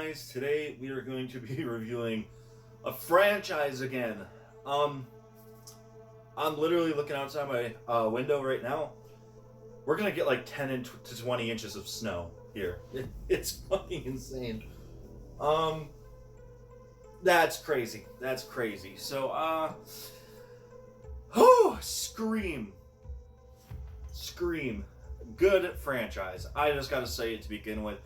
guys? Today we are going to be reviewing a franchise again. Um, I'm literally looking outside my window right now. We're gonna get like 10 to 20 inches of snow here. It's fucking insane. Um, that's crazy. That's crazy. Scream. Scream. Good franchise. I just gotta say it to begin with.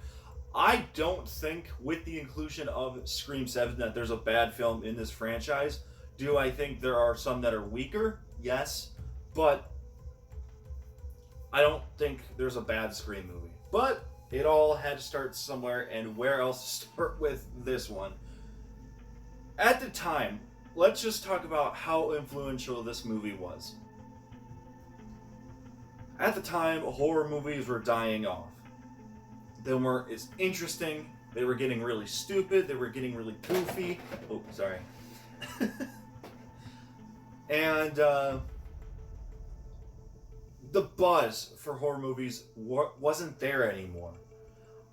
I don't think, with the inclusion of Scream 7, that there's a bad film in this franchise. Do I think there are some that are weaker? Yes. But I don't think there's a bad Scream movie. But it all had to start somewhere, and where else to start with this one? At the time, let's just talk about how influential this movie was. At the time, horror movies were dying off. They weren't as interesting. They were getting really stupid. They were getting really goofy. Oh, sorry. And the buzz for horror movies wasn't there anymore.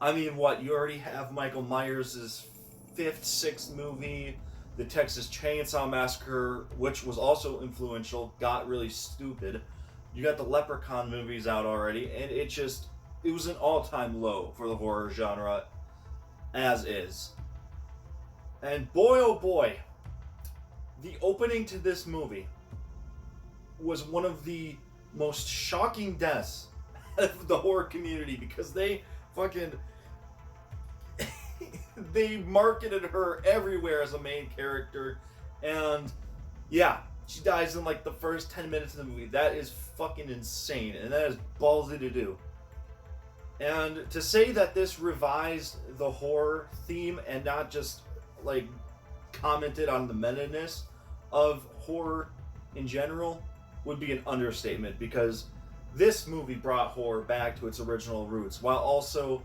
I mean, what? You already have Michael Myers' fifth, sixth movie. The Texas Chainsaw Massacre, which was also influential, got really stupid. You got the Leprechaun movies out already, and it was an all-time low for the horror genre, as is. And boy, oh boy, the opening to this movie was one of the most shocking deaths of the horror community, because they fucking they marketed her everywhere as a main character, and yeah, she dies in like the first 10 minutes of the movie. That is fucking insane, and that is ballsy to do. And to say that this revised the horror theme and not just like commented on the meta-ness of horror in general would be an understatement, because this movie brought horror back to its original roots while also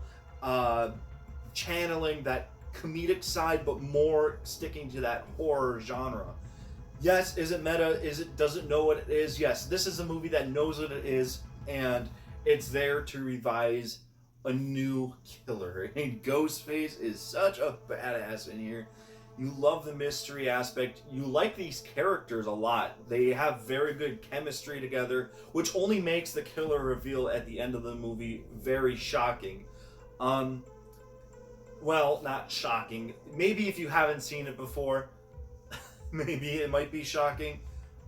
channeling that comedic side, but more sticking to that horror genre. Yes, is it meta? Does it know what it is? Yes, this is a movie that knows what it is, and it's there to revise a new killer. And Ghostface is such a badass in here. You love the mystery aspect. You like these characters a lot. They have very good chemistry together, which only makes the killer reveal at the end of the movie very shocking. Well, not shocking. Maybe if you haven't seen it before, maybe it might be shocking.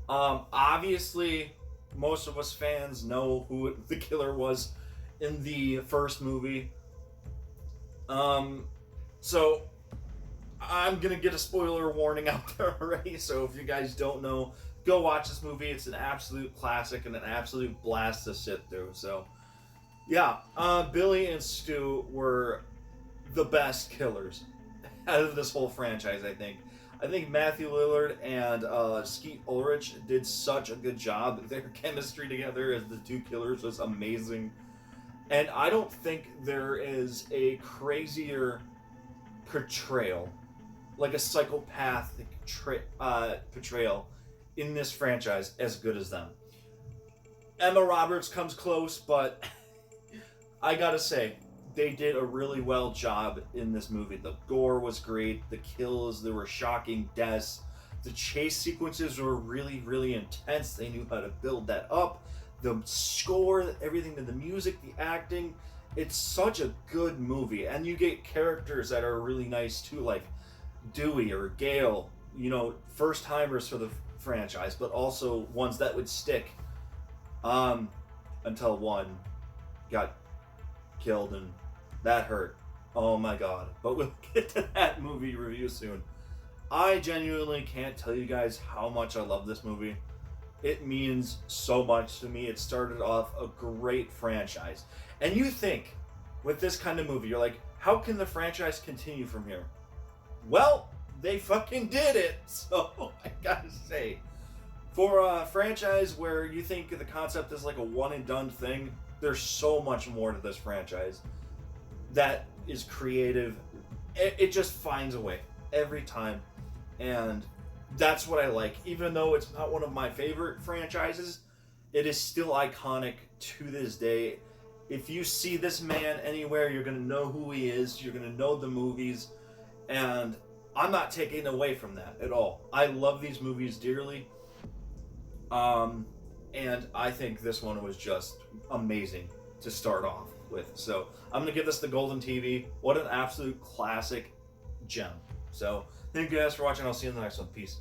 Obviously, most of us fans know who the killer was in the first movie. So I'm gonna get a spoiler warning out there already. So if you guys don't know, go watch this movie. It's an absolute classic and an absolute blast to sit through. So yeah, Billy and Stu were the best killers out of this whole franchise, I think. I think Matthew Lillard and Skeet Ulrich did such a good job. Their chemistry together as the two killers was amazing. And I don't think there is a crazier portrayal, like a psychopathic portrayal in this franchise, as good as them. Emma Roberts comes close, but I gotta say, they did a really well job in this movie. The gore was great, the kills, there were shocking deaths, the chase sequences were really, really intense. They knew how to build that up. The score, everything, the music, the acting, it's such a good movie. And you get characters that are really nice too, like Dewey or Gale, first timers for the franchise, but also ones that would stick until one got killed, and that hurt. Oh my god. But we'll get to that movie review soon. I genuinely can't tell you guys how much I love this movie. It means so much to me. It started off a great franchise. And you think, with this kind of movie, you're like, how can the franchise continue from here? Well, they fucking did it! So, I gotta say, for a franchise where you think the concept is like a one and done thing, there's so much more to this franchise that is creative. It just finds a way every time. And that's what I like. Even though it's not one of my favorite franchises, it is still iconic to this day. If you see this man anywhere, you're going to know who he is. You're going to know the movies. And I'm not taking away from that at all. I love these movies dearly. And I think this one was just amazing to start off with. So I'm going to give this the Golden TV. What an absolute classic gem. So thank you guys for watching. I'll see you in the next one. Peace.